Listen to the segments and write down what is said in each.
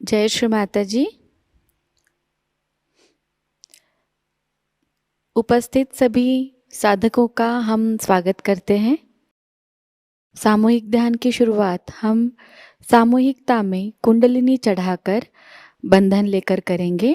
जय श्री माता जी। उपस्थित सभी साधकों का हम स्वागत करते हैं। सामूहिक ध्यान की शुरुआत हम सामूहिकता में कुंडलिनी चढ़ाकर बंधन लेकर करेंगे।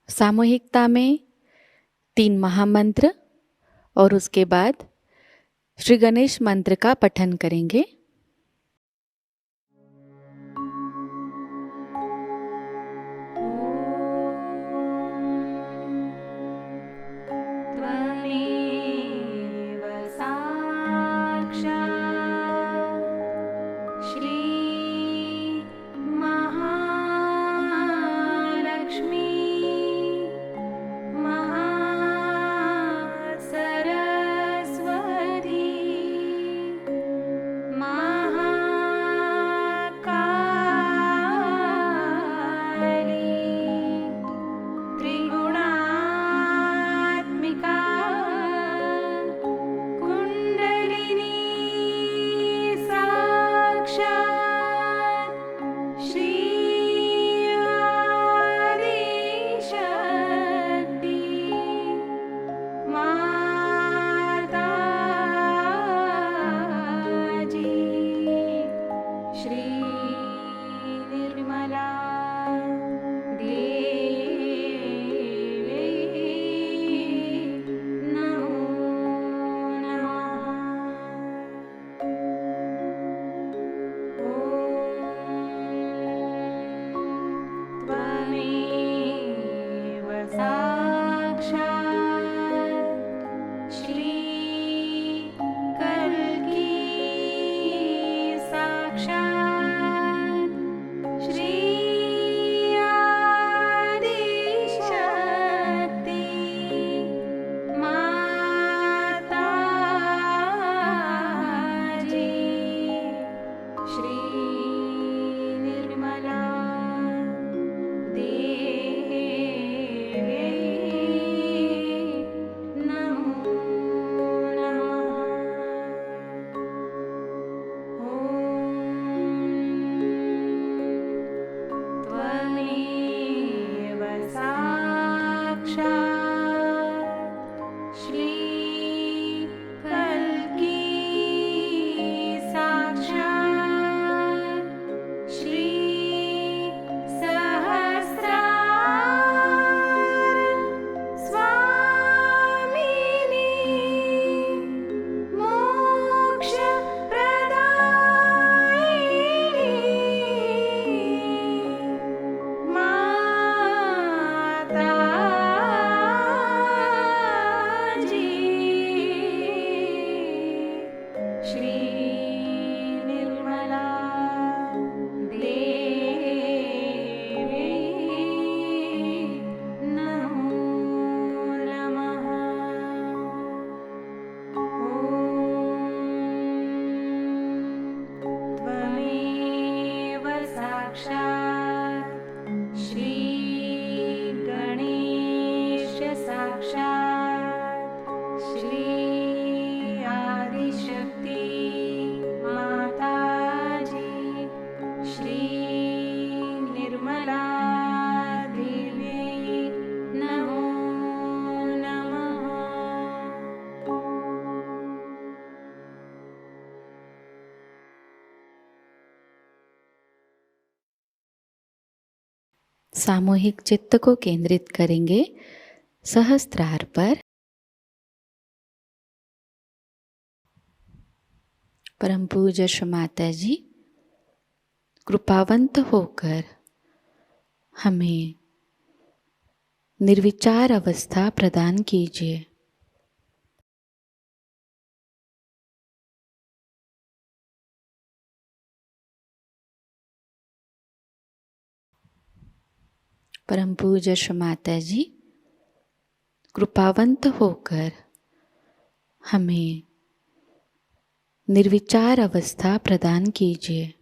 सामूहिकता में 3 महामंत्र और उसके बाद श्री गणेश मंत्र का पठन करेंगे। त्वमेव साक्षात् श्री महालक्ष्मी महासरस्वती महाकाली त्रिगुणात्मिका कुण्डलिनी साक्षात् श्री आदिशक्ति माताजी श्री निर्मला देवी नमो नमः। त्वमेव साक्षात् श्री कल्की साक्षात् श्री आदिशक्ति माताजी श्री निर्मला देवी सामूहिक चित्त को केंद्रित करेंगे सहस्त्रार पर। परम पूज्य श्री माता जी कृपावंत होकर हमें निर्विचार अवस्था प्रदान कीजिए। परम पूज्य श्री माता जी कृपावंत होकर हमें निर्विचार अवस्था प्रदान कीजिए।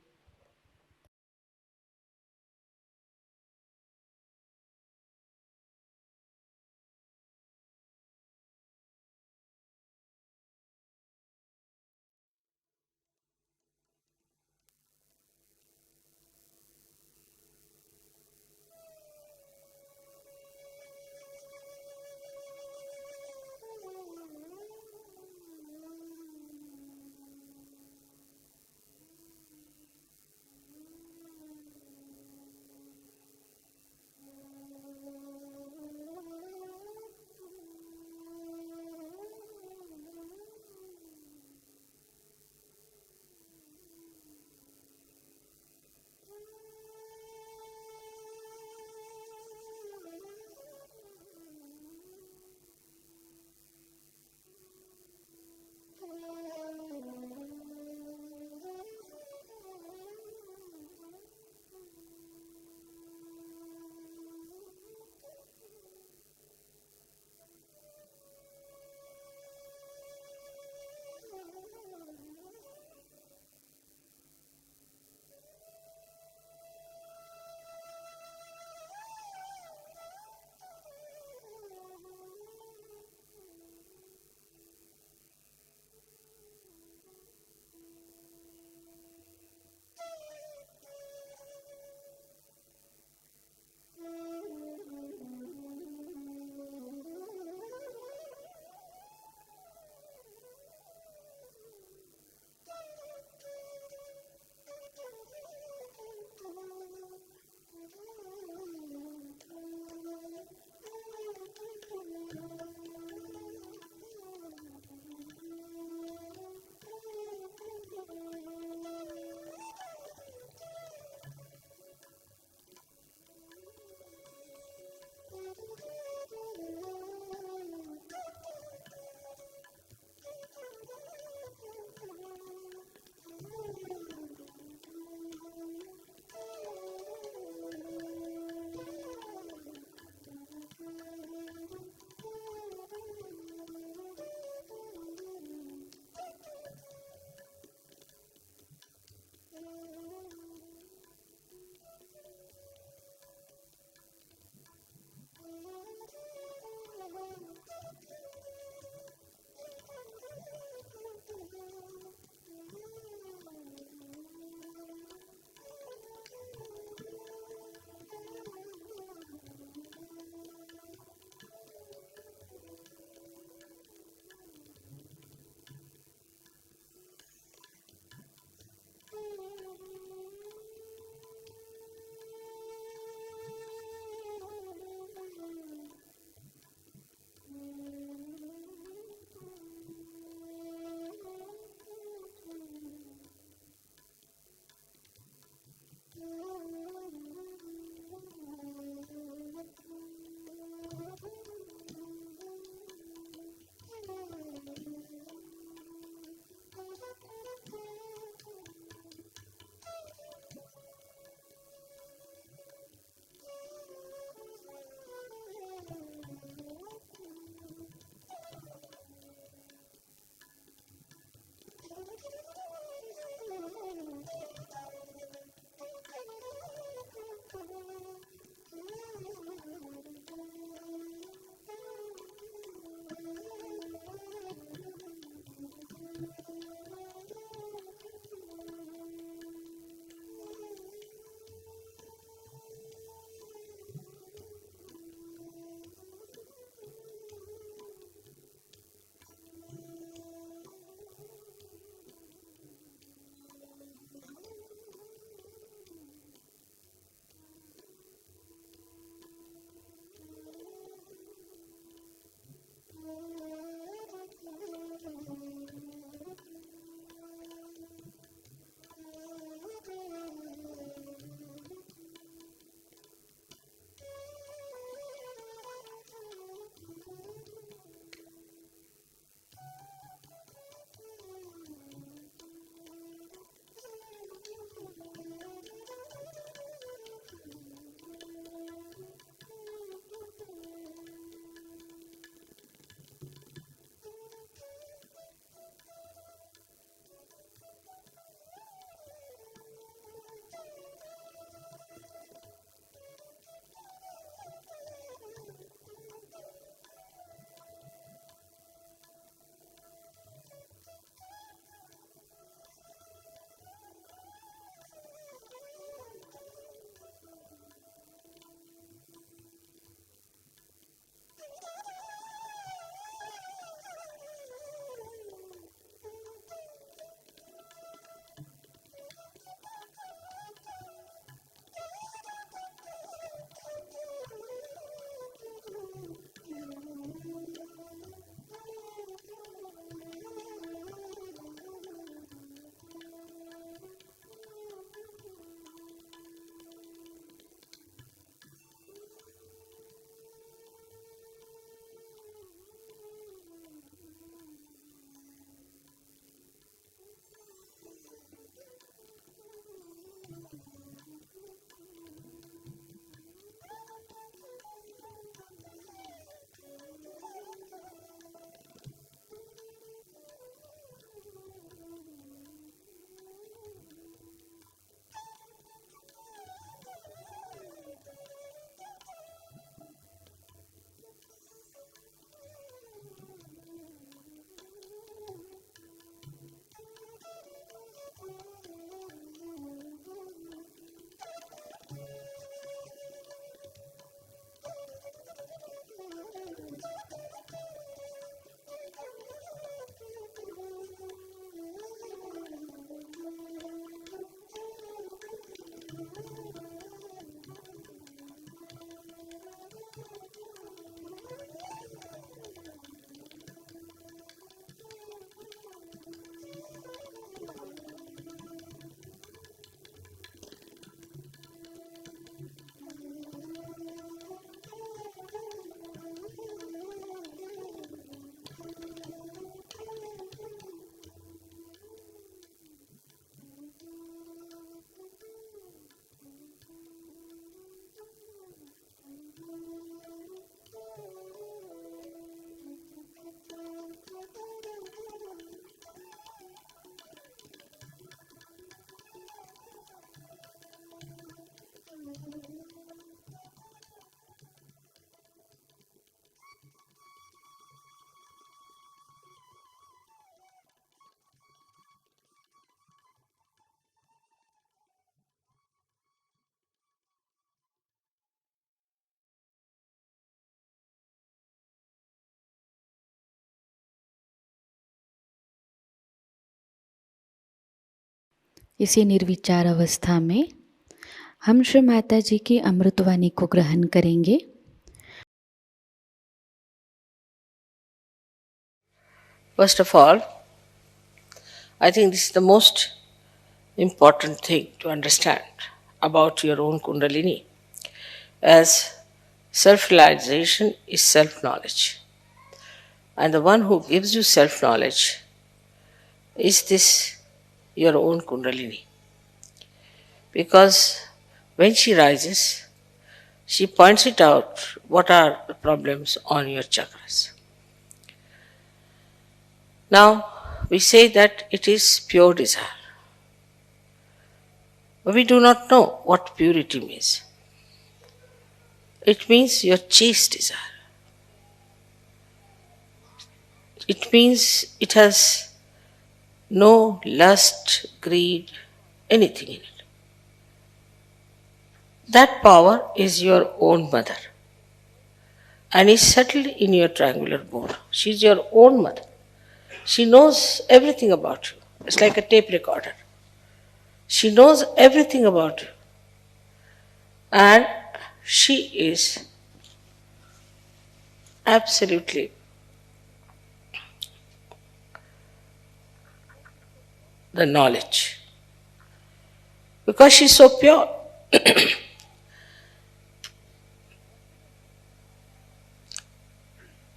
इसी निर्विचार अवस्था में हम श्री माता जी की अमृतवाणी को ग्रहण करेंगे। First of all, I think this is the most important thing to understand about your own Kundalini, as self realization is self knowledge. And the one who gives you self knowledge is this your own Kundalini. Because when she rises, she points it out what are the problems on your chakras. Now, we say that it is pure desire. But we do not know what purity means. It means your chaste desire. It means it has no lust, greed, anything in it. That power is your own mother and is settled in your triangular bone. She is your own mother. She knows everything about you. It's like a tape recorder. She knows everything about you. And she is absolutely the knowledge. Because she's so pure.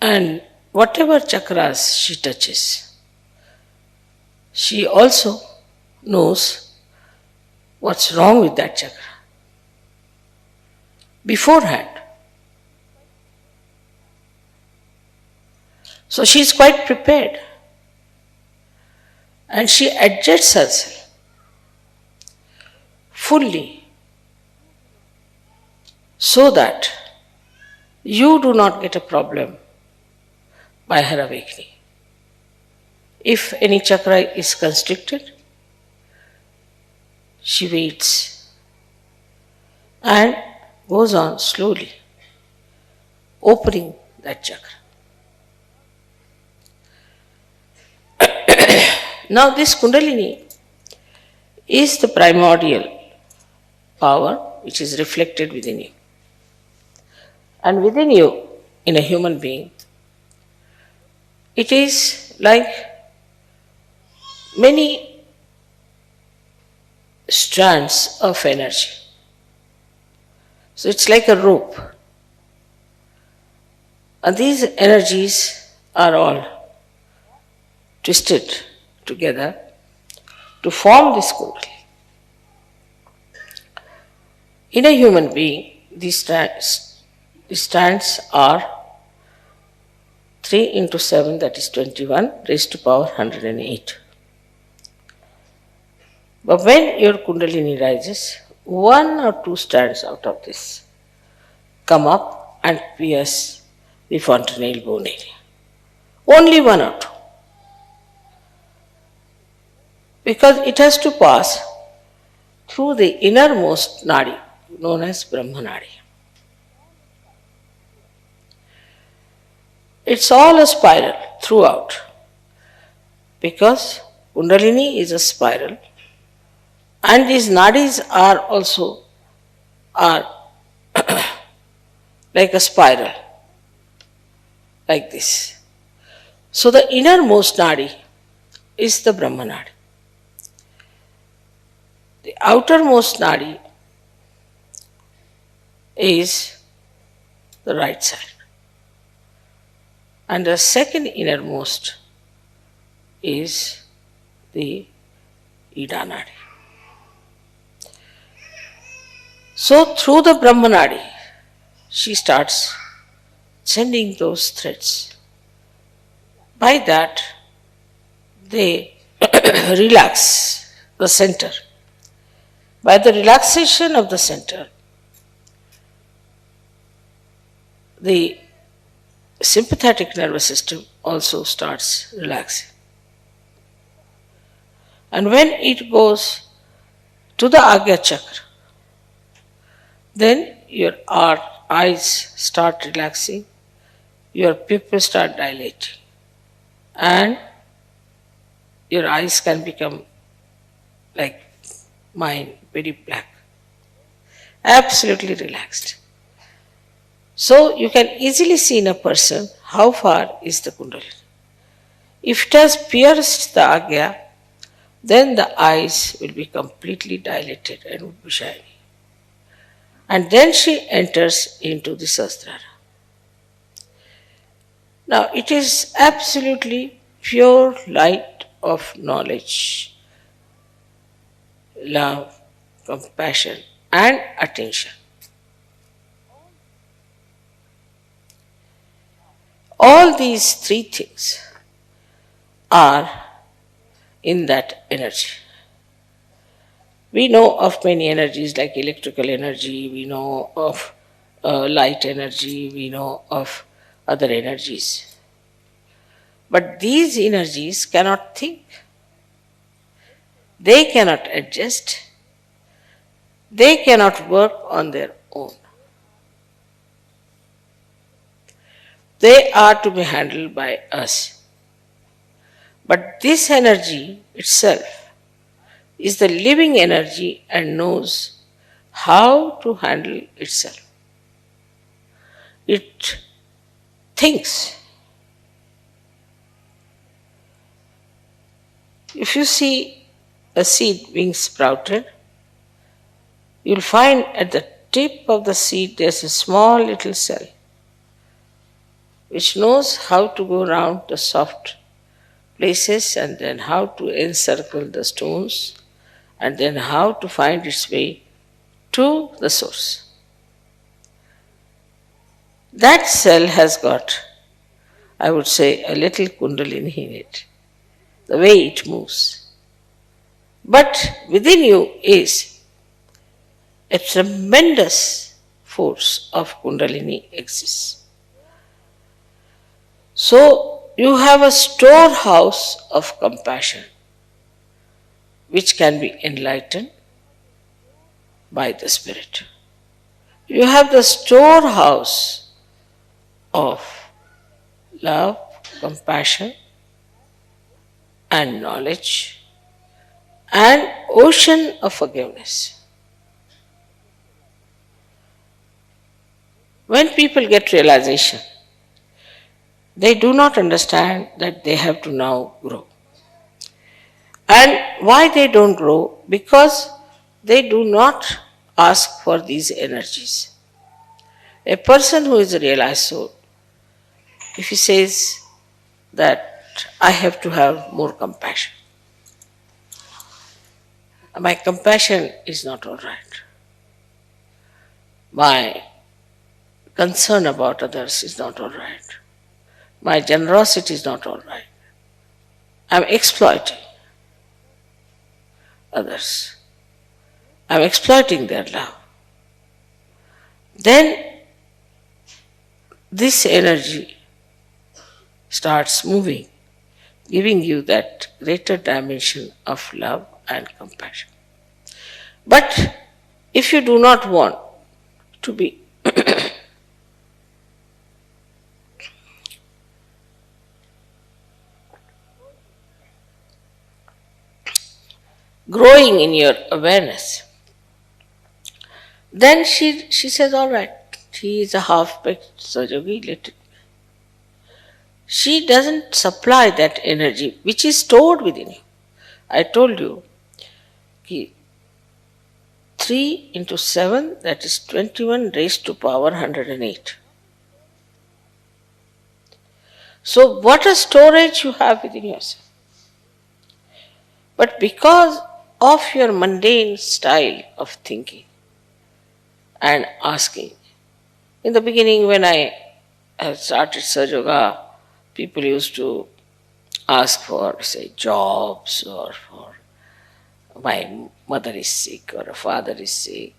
And whatever chakras she touches, she also knows what's wrong with that chakra beforehand. So she is quite prepared and she adjusts herself fully so that you do not get a problem by her awakening. If any chakra is constricted, she waits and goes on slowly opening that chakra. Now, this Kundalini is the primordial power which is reflected within you. And within you, in a human being, it is like many strands of energy. So it's like a rope. And these energies are all twisted together to form this Kundalini. In a human being, these strands are 3 into 7, that is 21, raised to power 108. But when your Kundalini rises, 1 or 2 strands out of this come up and pierce the fontanelle bone area. Only 1 or 2. Because it has to pass through the innermost nadi, known as Brahma Nadi. It's all a spiral throughout, because Kundalini is a spiral and these nadis are also like a spiral, like this. So the innermost nadi is the Brahma Nadi. The outermost nadi is the right side. And the second innermost is the Ida Nadi. So through the Brahma Nadi, she starts sending those threads. By that, they relax the center. By the relaxation of the center, the sympathetic nervous system also starts relaxing. And when it goes to the Agya chakra, then your eyes start relaxing, your pupils start dilating, and your eyes can become like mind very blank, absolutely relaxed. So you can easily see in a person how far is the Kundalini. If it has pierced the Agya, then the eyes will be completely dilated and would be shiny. And then she enters into the Sahasrara. Now it is absolutely pure light of knowledge, love, compassion, and attention. All these three things are in that energy. We know of many energies like electrical energy, we know of light energy, we know of other energies. But these energies cannot think, they cannot adjust, they cannot work on their own. They are to be handled by us. But this energy itself is the living energy and knows how to handle itself. It thinks. If you see a seed being sprouted, you'll find at the tip of the seed there's a small little cell which knows how to go around the soft places and then how to encircle the stones and then how to find its way to the source. That cell has got, I would say, a little Kundalini in it, the way it moves. But within you is a tremendous force of Kundalini exists. So you have a storehouse of compassion which can be enlightened by the Spirit. You have the storehouse of love, compassion, and knowledge, and ocean of forgiveness. When people get realization, they do not understand that they have to now grow. And why they don't grow? Because they do not ask for these energies. A person who is a realized soul, if he says that I have to have more compassion, my compassion is not all right. My concern about others is not all right. My generosity is not all right. I'm exploiting others. I'm exploiting their love. Then this energy starts moving, giving you that greater dimension of love and compassion. But if you do not want to be growing in your awareness, then she says, all right, he is a half-baked Sahajogi, let it be. She doesn't supply that energy which is stored within you. I told you, 3 into 7, that is 21 raised to power 108. So what a storage you have within yourself. But because of your mundane style of thinking and asking, in the beginning when I started Sahaja Yoga, people used to ask for, say, jobs, or for my mother is sick or a father is sick,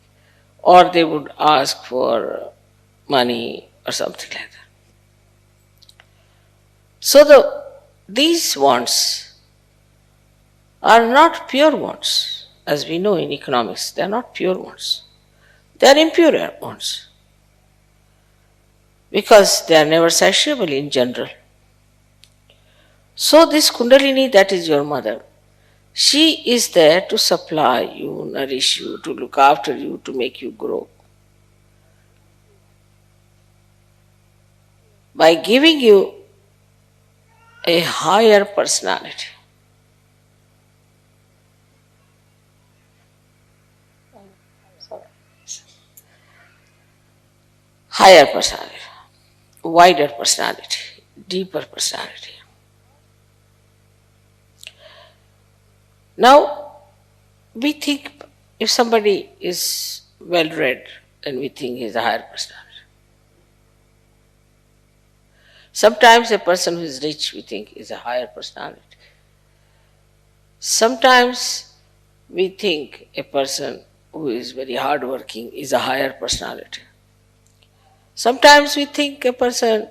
or they would ask for money or something like that. So these wants are not pure wants. As we know in economics, they are not pure wants. They are impure wants. Because they are never satiable in general. So this Kundalini, that is your mother, She is there to supply you, nourish you, to look after you, to make you grow. By giving you a higher personality. Higher personality, wider personality, deeper personality. Now, we think if somebody is well read, then we think he is a higher personality. Sometimes a person who is rich, we think is a higher personality. Sometimes we think a person who is very hardworking is a higher personality. Sometimes we think a person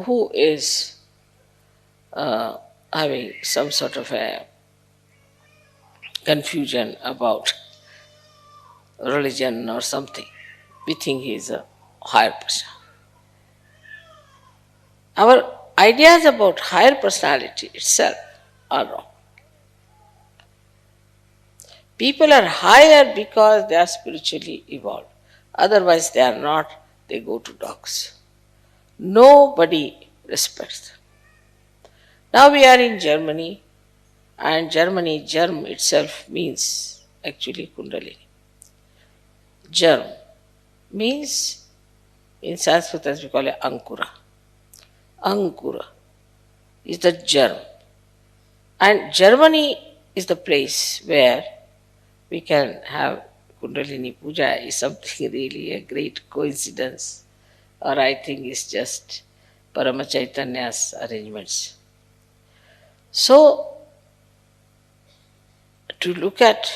who is having some sort of a confusion about religion or something, we think he is a higher person. Our ideas about higher personality itself are wrong. People are higher because they are spiritually evolved. Otherwise, they are not, they go to dogs. Nobody respects them. Now we are in Germany, and Germany, germ itself means actually Kundalini. Germ means, in Sanskrit as we call it, Ankura. Ankura is the germ. And Germany is the place where we can have Kundalini Puja is something really a great coincidence, or I think it's just Parama Chaitanya's arrangements. So, to look at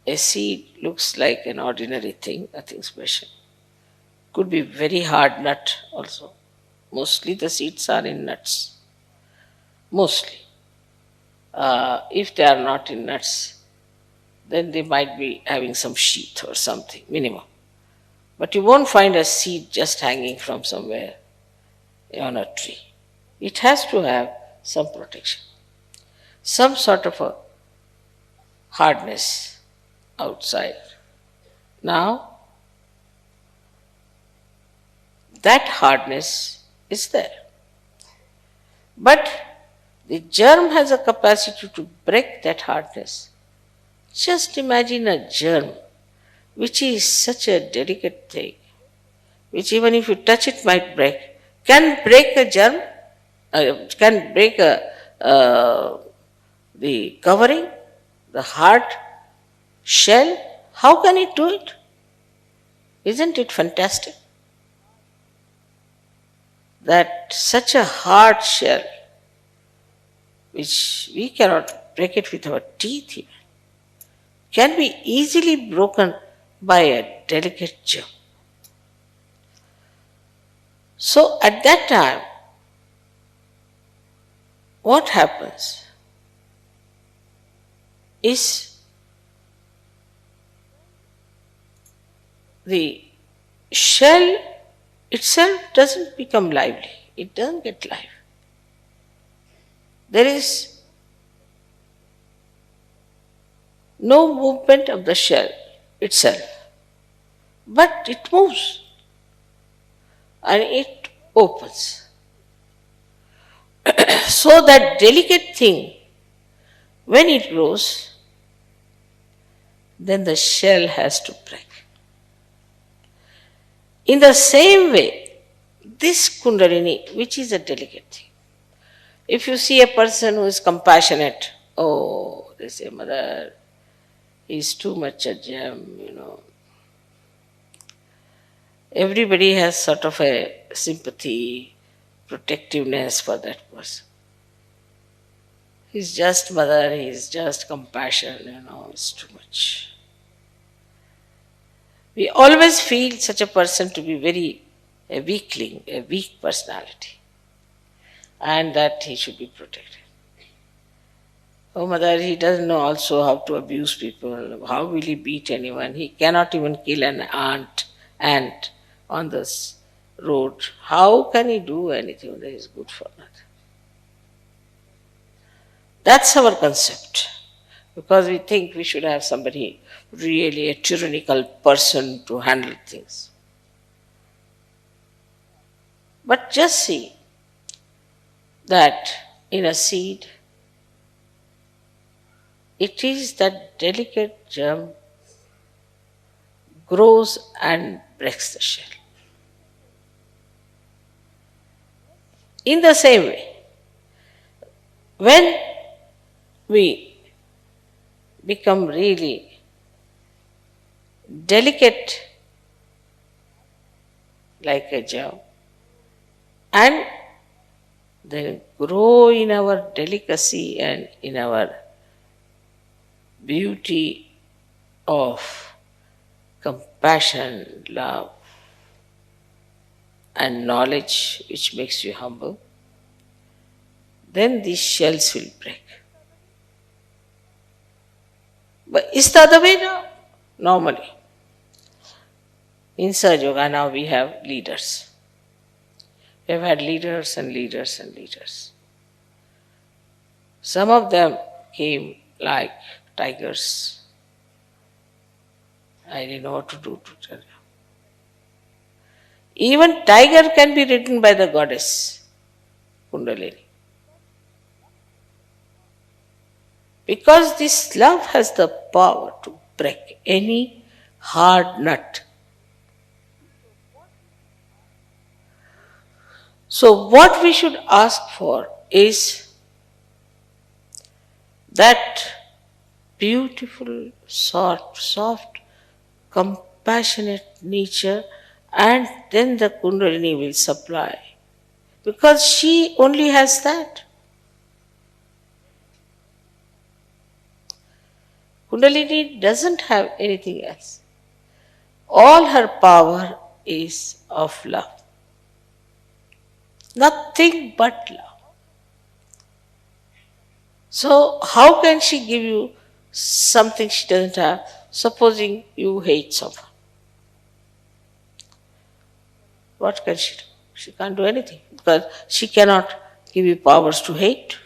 a seed looks like an ordinary thing, nothing special. Could be very hard nut also. Mostly the seeds are in nuts. Mostly. If they are not in nuts, then they might be having some sheath or something, minimum. But you won't find a seed just hanging from somewhere on a tree. It has to have some protection, some sort of a hardness outside. Now, that hardness is there. But the germ has a capacity to break that hardness. Just imagine a germ, which is such a delicate thing, which even if you touch it might break. Can break a germ, can break the covering, the hard shell. How can it do it? Isn't it fantastic? That such a hard shell, which we cannot break it with our teeth even, can be easily broken by a delicate germ. So at that time, what happens is the shell itself doesn't become lively. It doesn't get life. There is no movement of the shell itself, but it moves and it opens. So that delicate thing, when it grows, then the shell has to break. In the same way, this Kundalini, which is a delicate thing, if you see a person who is compassionate, oh, they say, Mother, he's too much a gem, Everybody has sort of a sympathy, protectiveness for that person. He's just Mother, he's just compassion, it's too much. We always feel such a person to be a weakling, a weak personality, and that he should be protected. Oh, Mother, he doesn't know also how to abuse people. How will he beat anyone? He cannot even kill an ant on this road. How can he do anything that is good for nothing? That's our concept. Because we think we should have somebody really a tyrannical person to handle things. But just see that in a seed, it is that delicate germ grows and breaks the shell. In the same way, when we become really delicate like a germ and then grow in our delicacy and in our beauty of compassion, love, and knowledge which makes you humble, then these shells will break. But is the other way now? Normally. In Sahaja Yoga now we have leaders. We have had leaders and leaders and leaders. Some of them came like tigers. I didn't know what to do to tell you. Even tiger can be ridden by the goddess Kundalini. Because this love has the power to break any hard nut. So what we should ask for is that beautiful, soft, compassionate nature, and then the Kundalini will supply. Because she only has that. Kundalini doesn't have anything else. All her power is of love. Nothing but love. So, how can she give you something she doesn't have? Supposing you hate someone. What can she do? She can't do anything because she cannot give you powers to hate.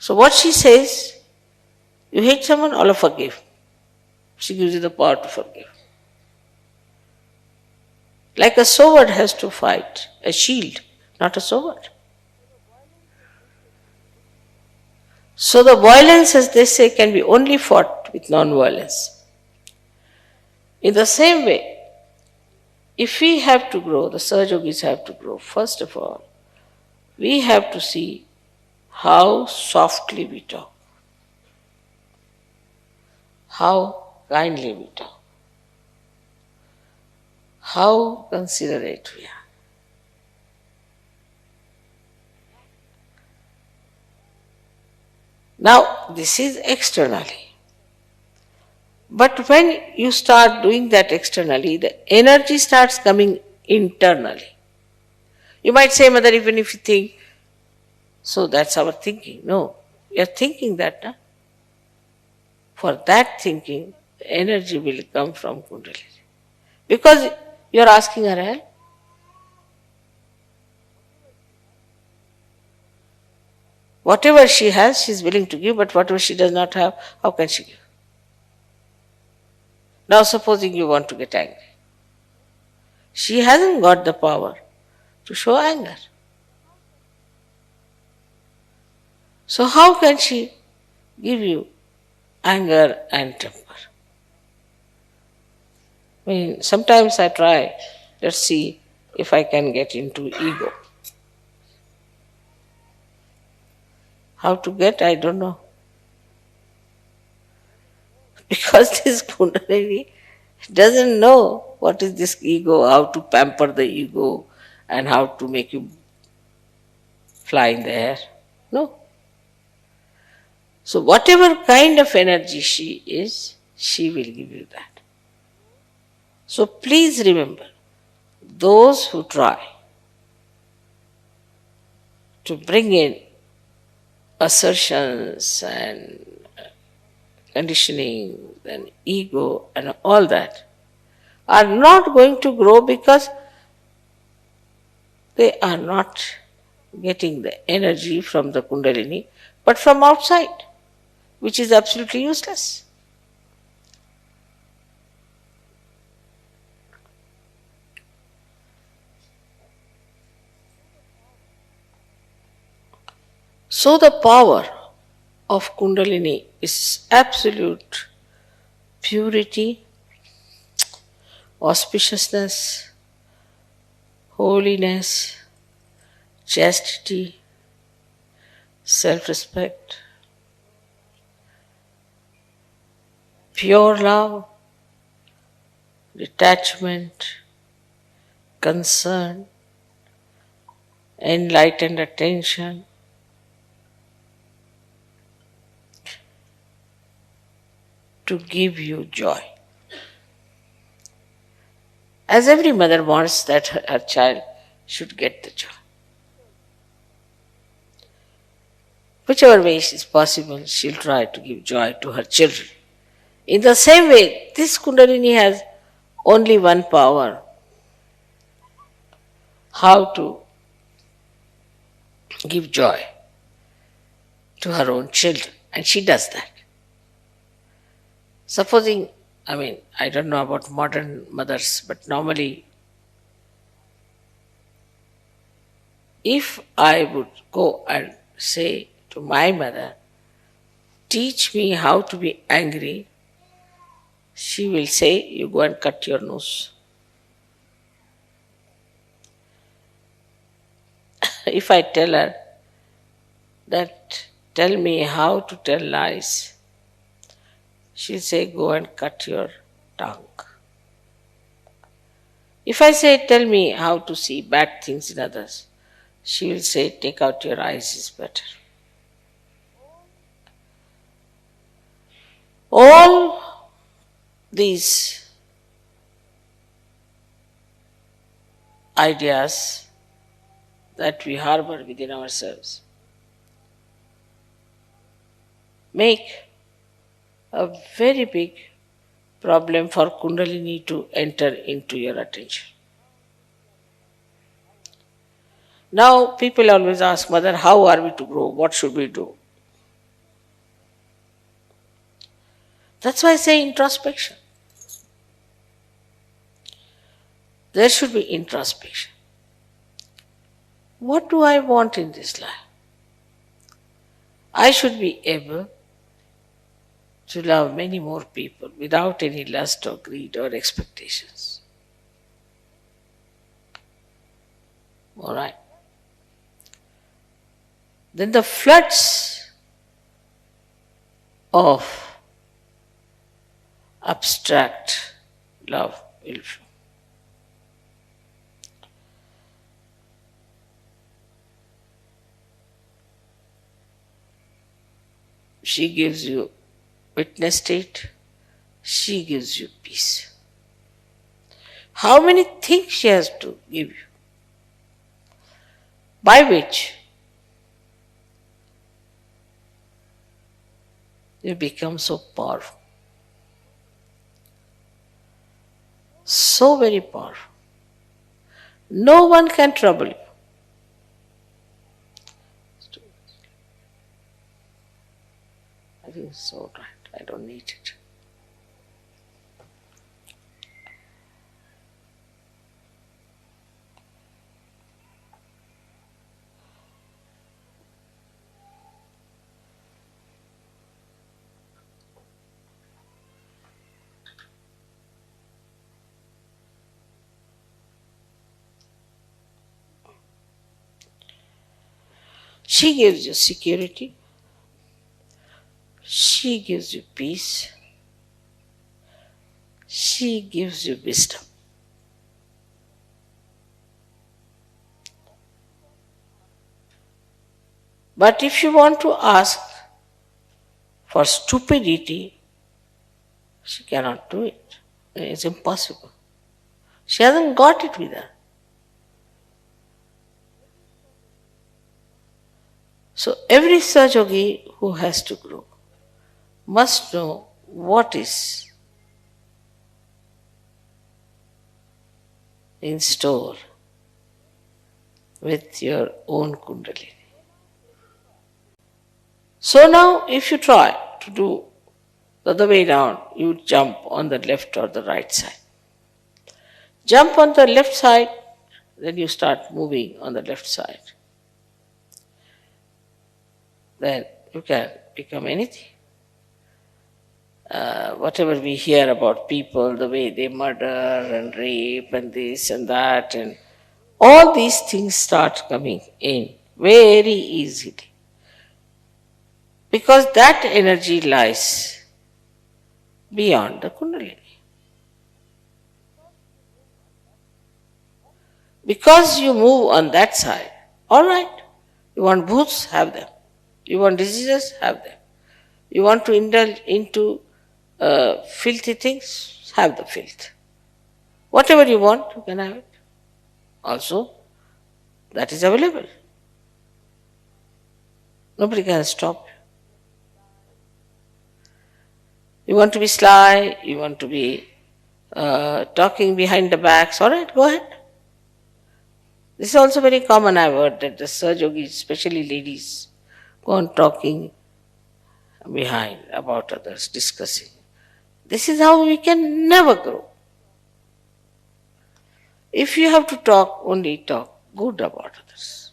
So, what she says, you hate someone, Allah forgive. She gives you the power to forgive. Like a sword has to fight, a shield, not a sword. So the violence, as they say, can be only fought with non-violence. In the same way, if we have to grow, the Sahaja Yogis have to grow, first of all, we have to see how softly we talk, how kindly we talk, how considerate we are. Now, this is externally. But when you start doing that externally, the energy starts coming internally. You might say, Mother, even if you think, so that's our thinking. No, you're thinking that. Nah? For that thinking, the energy will come from Kundalini. Because you're asking her help. Whatever she has, she's willing to give, but whatever she does not have, how can she give? Now, supposing you want to get angry. She hasn't got the power to show anger. So, how can she give you anger and temper? I mean, sometimes I try, let's see if I can get into ego. How to get, I don't know. Because this Kundalini doesn't know what is this ego, how to pamper the ego, and how to make you fly in the air. No. So whatever kind of energy she is, she will give you that. So please remember, those who try to bring in assertions and conditioning and ego and all that are not going to grow because they are not getting the energy from the Kundalini, but from outside, which is absolutely useless. So the power of Kundalini is absolute purity, auspiciousness, holiness, chastity, self respect, pure love, detachment, concern, enlightened attention, to give you joy. As every mother wants that her child should get the joy. Whichever way is possible, she'll try to give joy to her children. In the same way, this Kundalini has only one power: how to give joy to her own children, and she does that. Supposing, I don't know about modern mothers, but normally, if I would go and say to my mother, teach me how to be angry, she will say, you go and cut your nose. If I tell her that, tell me how to tell lies, she'll say, go and cut your tongue. If I say, tell me how to see bad things in others, she will say, take out your eyes is better. All these ideas that we harbor within ourselves make a very big problem for Kundalini to enter into your attention. Now, people always ask, Mother, how are we to grow? What should we do? That's why I say introspection. There should be introspection. What do I want in this life? I should be able to love many more people without any lust or greed or expectations. All right. Then the floods of abstract love will flow. She gives you witness state, she gives you peace. How many things she has to give you, by which you become so powerful, so very powerful. No one can trouble you. I think it's all right. I don't need it. She gives you security. She gives you peace. She gives you wisdom. But if you want to ask for stupidity, she cannot do it. It's impossible. She hasn't got it with her. So every Sahajogi who has to grow must know what is in store with your own Kundalini. So now, if you try to do the other way down, you jump on the left or the right side. Jump on the left side, then you start moving on the left side. Then you can become anything. Whatever we hear about people, the way they murder and rape and this and that, and all these things start coming in very easily. Because that energy lies beyond the Kundalini. Because you move on that side, all right. You want bhoots, have them. You want diseases, have them. You want to indulge into filthy things, have the filth. Whatever you want, you can have it. Also, that is available. Nobody can stop you. You want to be sly, you want to be talking behind the backs, all right, go ahead. This is also very common, I've heard that the Sahaja Yogis, especially ladies, go on talking behind about others, discussing. This is how we can never grow. If you have to talk, only talk good about others.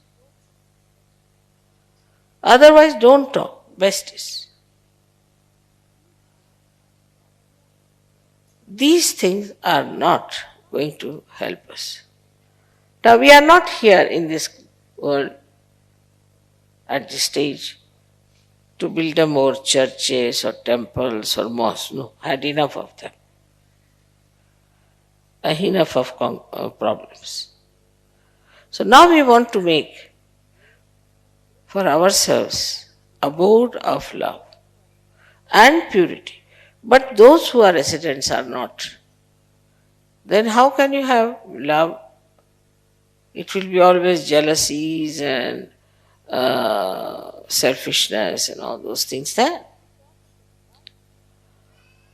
Otherwise, don't talk. Best is. These things are not going to help us. Now, we are not here in this world at this stage to build a more churches or temples or mosques. No, had enough of them. Enough of problems. So now we want to make for ourselves abode of love and purity. But those who are residents are not. Then how can you have love? It will be always jealousies and selfishness and all those things there.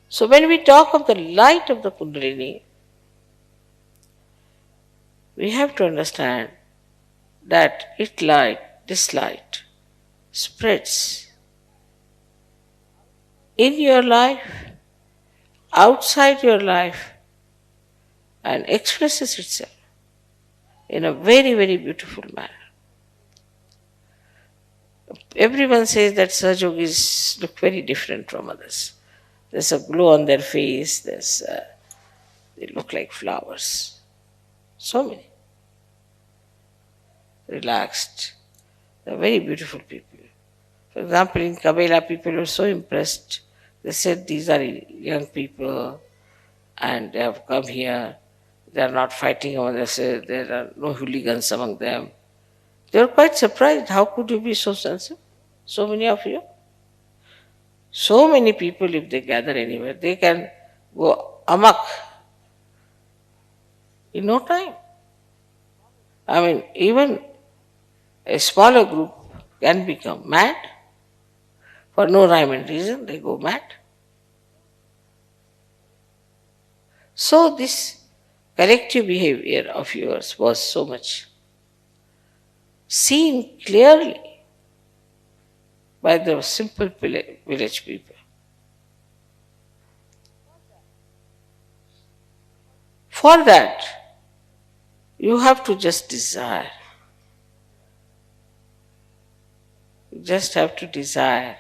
So when we talk of the light of the Kundalini, we have to understand that this light spreads in your life, outside your life, and expresses itself in a very, very beautiful manner. Everyone says that Sahaja Yogis look very different from others. There's a glow on their face, they look like flowers. So many. Relaxed. They're very beautiful people. For example, in Kabela, people were so impressed. They said these are young people and they have come here. They are not fighting among themselves. There are no hooligans among them. They were quite surprised. How could you be so sensitive? So many of you. So many people, if they gather anywhere, they can go amok in no time. I mean, even a smaller group can become mad. For no rhyme and reason, they go mad. So this collective behavior of yours was so much seen clearly by the simple village people. For that, you have to just desire. You just have to desire.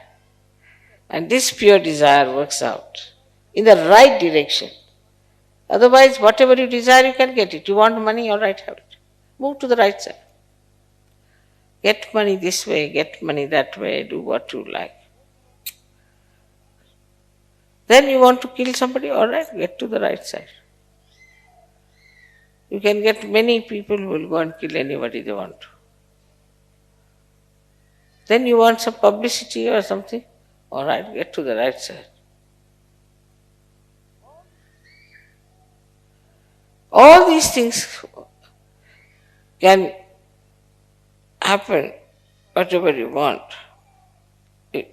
And this pure desire works out in the right direction. Otherwise, whatever you desire, you can get it. You want money, all right, have it. Move to the right side. Get money this way, get money that way, do what you like. Then you want to kill somebody, all right, get to the right side. You can get many people who will go and kill anybody they want to. Then you want some publicity or something, all right, get to the right side. All these things can happen whatever you want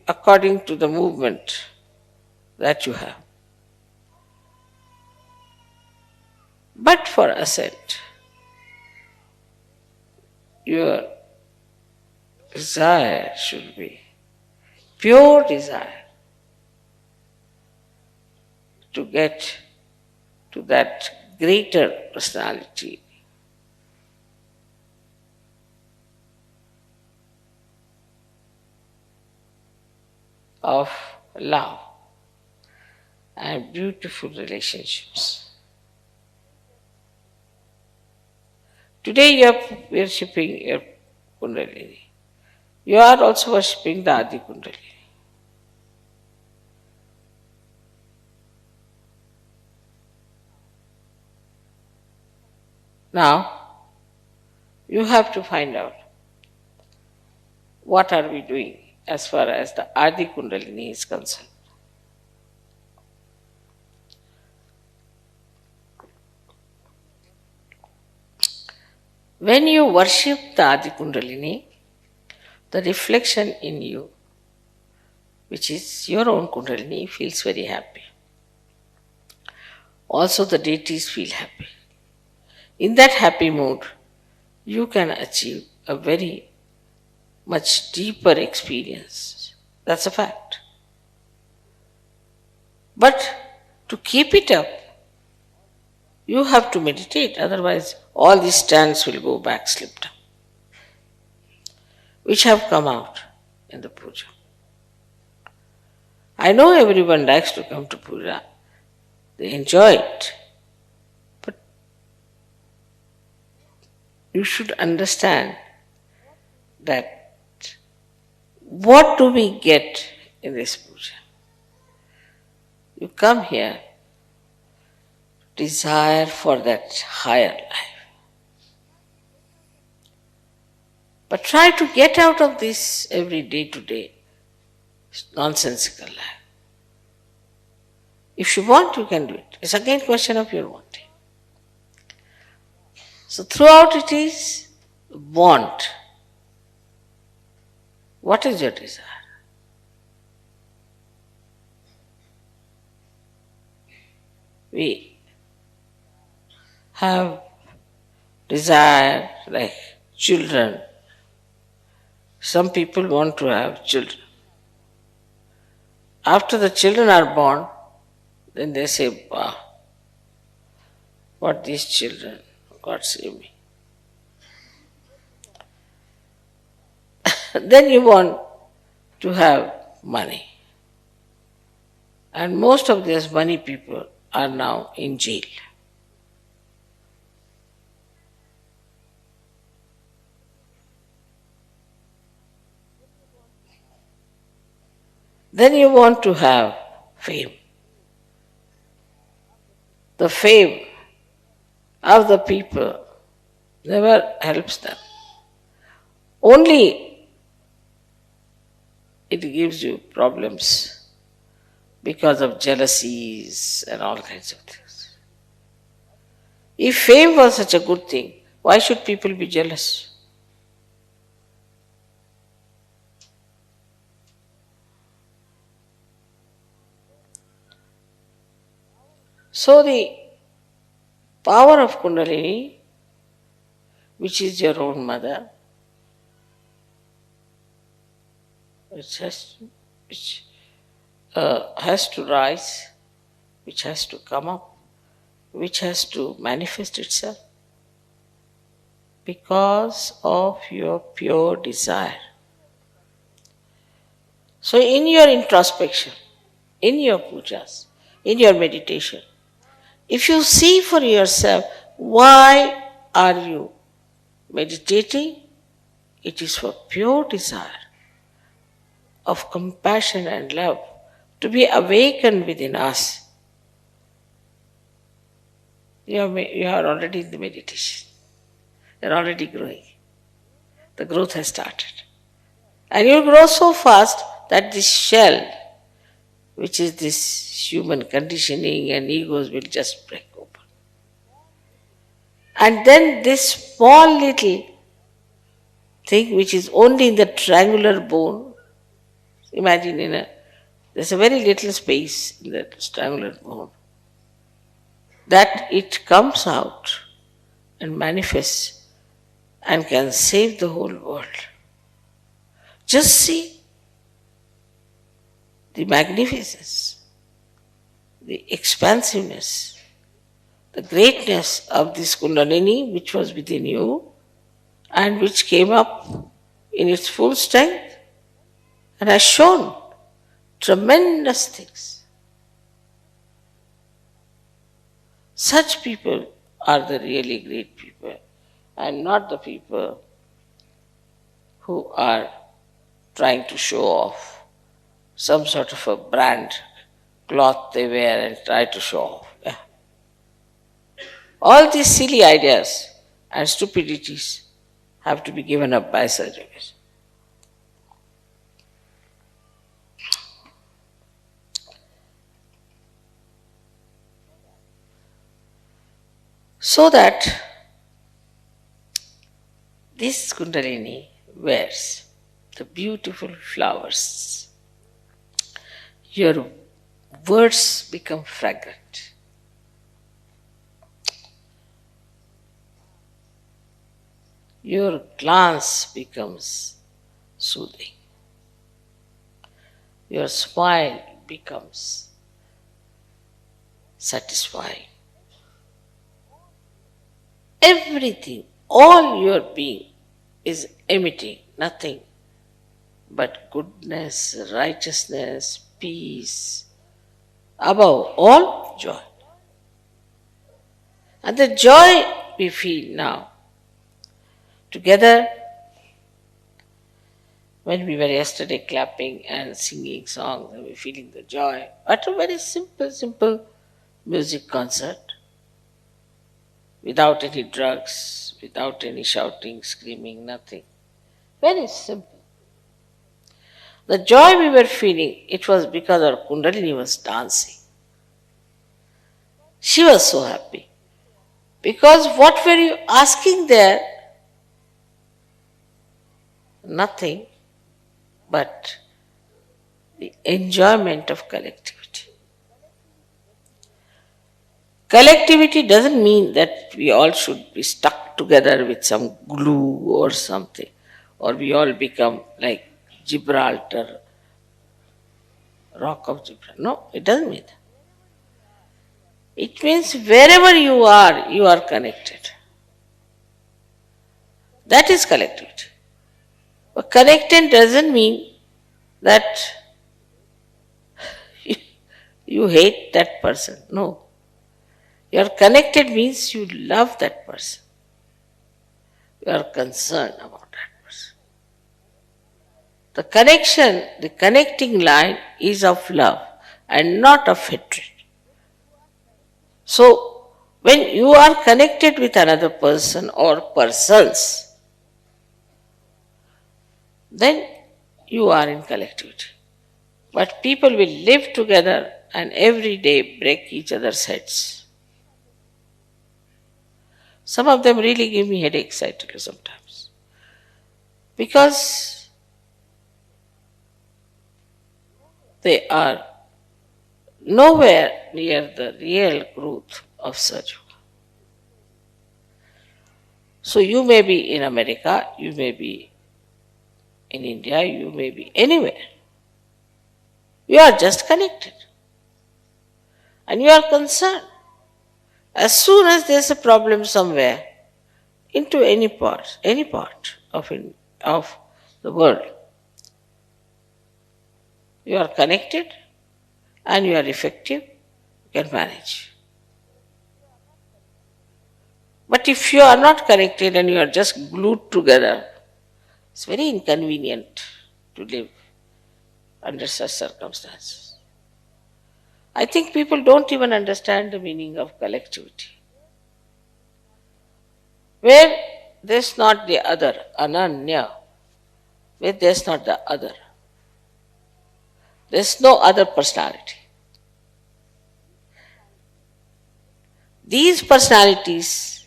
according to the movement that you have. But for ascent, your desire should be pure desire to get to that greater personality. Of love and beautiful relationships. Today you are worshipping your Kundalini. You are also worshipping the Adi Kundalini. Now, you have to find out what are we doing as far as the Adi Kundalini is concerned. When you worship the Adi Kundalini, the reflection in you, which is your own Kundalini, feels very happy. Also, the deities feel happy. In that happy mood, you can achieve a very much deeper experience. That's a fact. But to keep it up, you have to meditate, otherwise all these stands will go back, slip down, which have come out in the puja. I know everyone likes to come to puja, they enjoy it, but you should understand that what do we get in this puja? You come here, desire for that higher life. But try to get out of this every day to day nonsensical life. If you want, you can do it. It's again a question of your wanting. So throughout it is want. What is your desire? We have desire like children. Some people want to have children. After the children are born, then they say, wow, what these children, God save me. Then you want to have money. And most of these money people are now in jail. Then you want to have fame. The fame of the people never helps them. Only it gives you problems because of jealousies and all kinds of things. If fame was such a good thing, why should people be jealous? So the power of Kundalini, which is your own mother, which has to rise, which has to come up, which has to manifest itself because of your pure desire. So in your introspection, in your pujas, in your meditation, if you see for yourself why are you meditating, it is for pure desire of compassion and love to be awakened within us. You are already in the meditation. You are already growing. The growth has started. And you will grow so fast that this shell, which is this human conditioning and egos, will just break open. And then this small little thing which is only in the triangular bone, imagine there's a very little space in that triangular bone, that it comes out and manifests and can save the whole world. Just see the magnificence, the expansiveness, the greatness of this Kundalini which was within you and which came up in its full strength and has shown tremendous things. Such people are the really great people and not the people who are trying to show off some sort of a brand cloth they wear and try to show off. Yeah. All these silly ideas and stupidities have to be given up by such a person. So that this Kundalini wears the beautiful flowers. Your words become fragrant. Your glance becomes soothing. Your smile becomes satisfying. Everything, all your being is emitting nothing but goodness, righteousness, peace, above all joy. And the joy we feel now, together, when we were yesterday clapping and singing songs and we were feeling the joy, at a very simple music concert, without any drugs, without any shouting, screaming, nothing. Very simple. The joy we were feeling, it was because our Kundalini was dancing. She was so happy. Because what were you asking there? Nothing but the enjoyment of collectivity. Collectivity doesn't mean that we all should be stuck together with some glue or something, or we all become like Gibraltar, rock of Gibraltar. No, it doesn't mean that. It means wherever you are connected. That is collectivity. But connected doesn't mean that you hate that person. No. You are connected means you love that person. You are concerned about that person. The connection, the connecting line is of love and not of hatred. So, when you are connected with another person or persons, then you are in collectivity. But people will live together and every day break each other's heads. Some of them really give me headaches, I tell you sometimes. Because they are nowhere near the real growth of Sajo. So you may be in America, you may be in India, you may be anywhere. You are just connected. And you are concerned. As soon as there is a problem somewhere, into any part of the world, you are connected and you are effective, you can manage. But if you are not connected and you are just glued together, it's very inconvenient to live under such circumstances. I think people don't even understand the meaning of collectivity. Where there's not the other, ananya, where there's not the other, there's no other personality. These personalities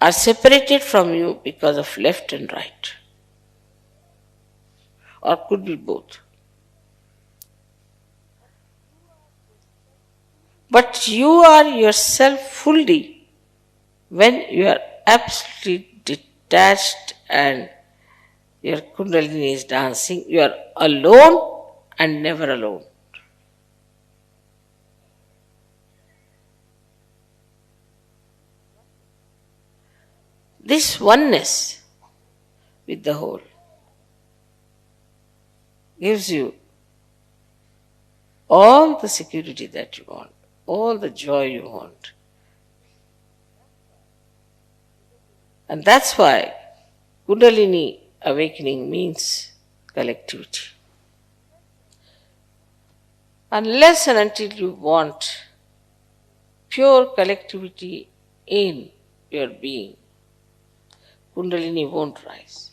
are separated from you because of left and right, or could be both. But you are yourself fully when you are absolutely detached and your Kundalini is dancing, you are alone and never alone. This oneness with the whole gives you all the security that you want, all the joy you want. And that's why Kundalini awakening means collectivity. Unless and until you want pure collectivity in your being, Kundalini won't rise.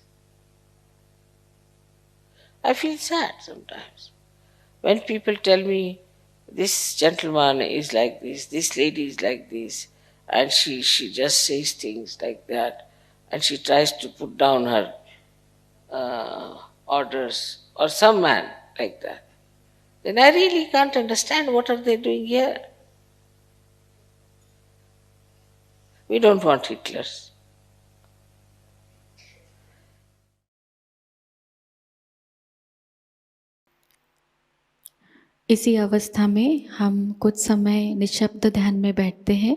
I feel sad sometimes when people tell me this gentleman is like this lady is like this, and she just says things like that, and she tries to put down her orders, or some man like that, then I really can't understand what are they doing here. We don't want Hitlers. इसी अवस्था में हम कुछ समय निशब्द ध्यान में बैठते हैं।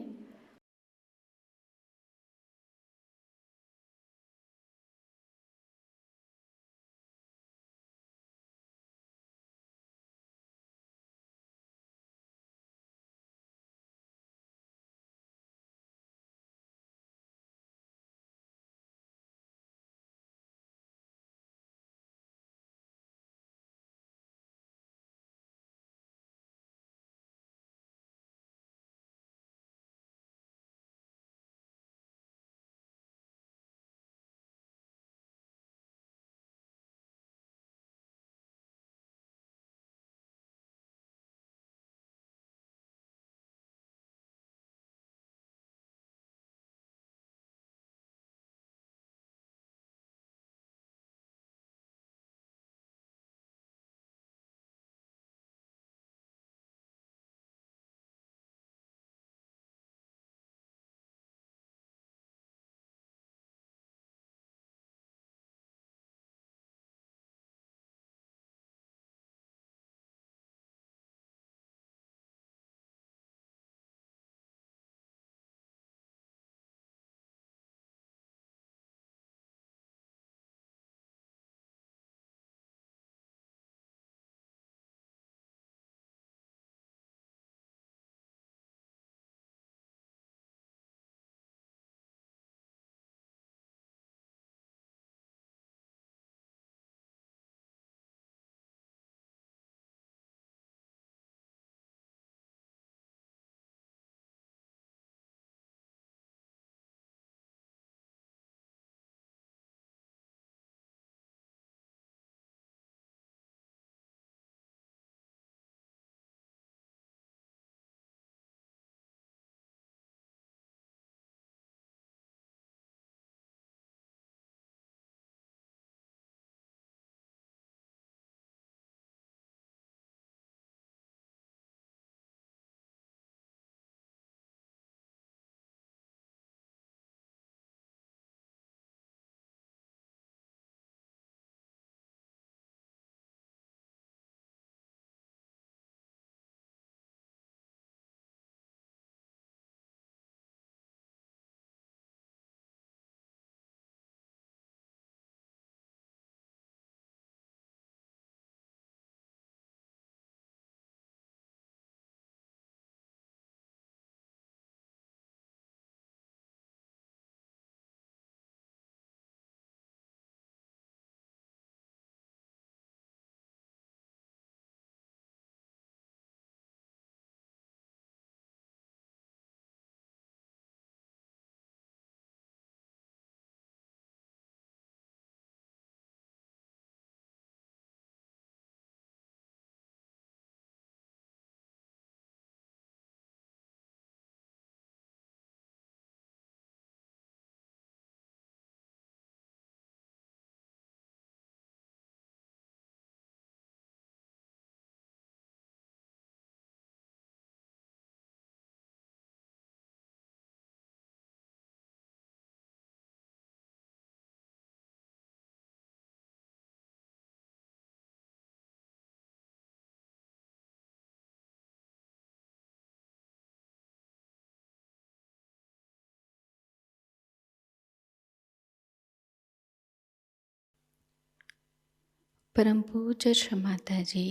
परम पूज्य श्री माता जी,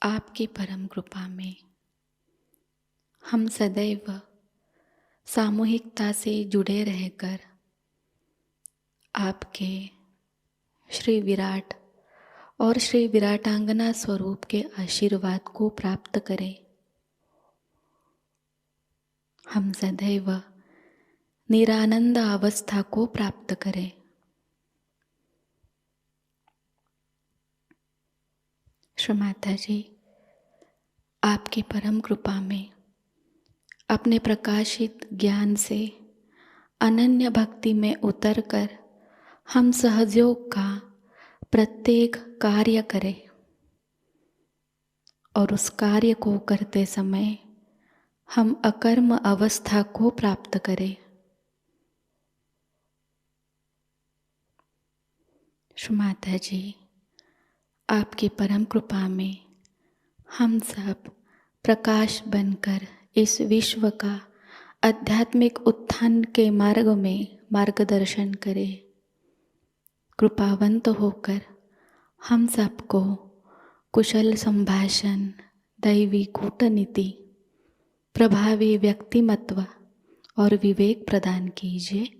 आपकी परम कृपा में हम सदैव सामूहिकता से जुड़े रहकर आपके श्री विराट और श्री विराटांगना स्वरूप के आशीर्वाद को प्राप्त करें। हम सदैव निरानंद अवस्था को प्राप्त करें। श्री माता जी, आपकी परम कृपा में अपने प्रकाशित ज्ञान से अनन्य भक्ति में उतरकर हम सहयोग का प्रत्येक कार्य करें और उस कार्य को करते समय हम अकर्म अवस्था को प्राप्त करें। श्री माता जी, आपकी परम कृपा में हम सब प्रकाश बनकर इस विश्व का आध्यात्मिक उत्थान के मार्ग में मार्गदर्शन करें। कृपावंत होकर हम सबको कुशल संभाषण, दैवी कूटनीति, प्रभावी व्यक्तिमत्व और विवेक प्रदान कीजिए।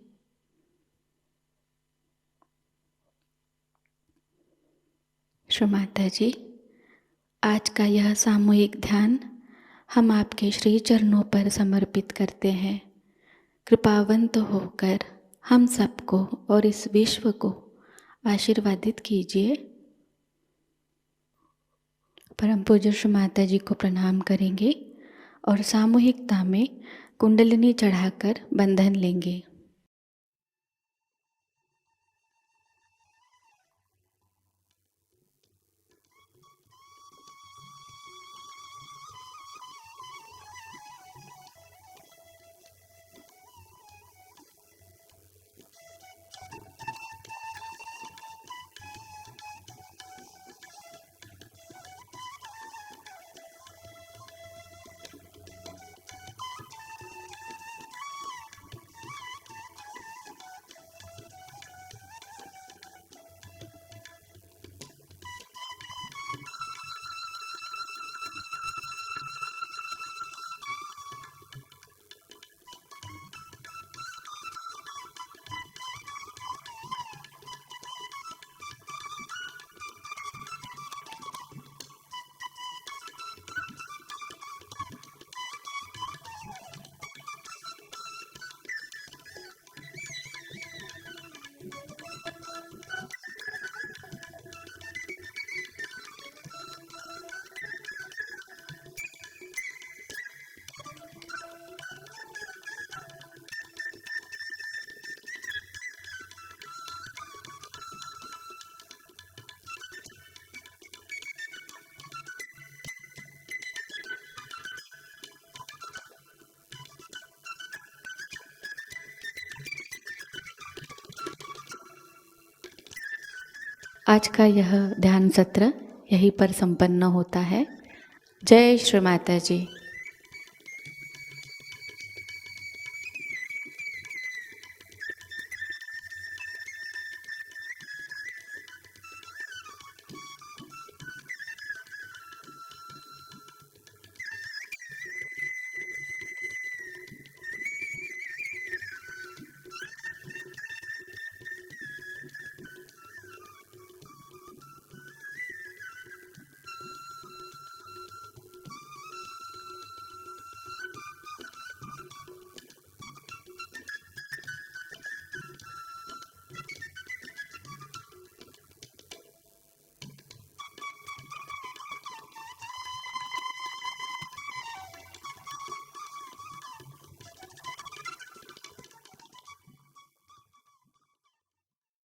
श्री माता जी, आज का यह सामूहिक ध्यान हम आपके श्री चरणों पर समर्पित करते हैं। कृपावंत होकर हम सबको और इस विश्व को आशीर्वादित कीजिए। परम पूज्य श्री माता जी को प्रणाम करेंगे और सामूहिकता में कुंडलिनी चढ़ाकर बंधन लेंगे। आज का यह ध्यान सत्र यहीं पर संपन्न होता है। जय श्री माता जी।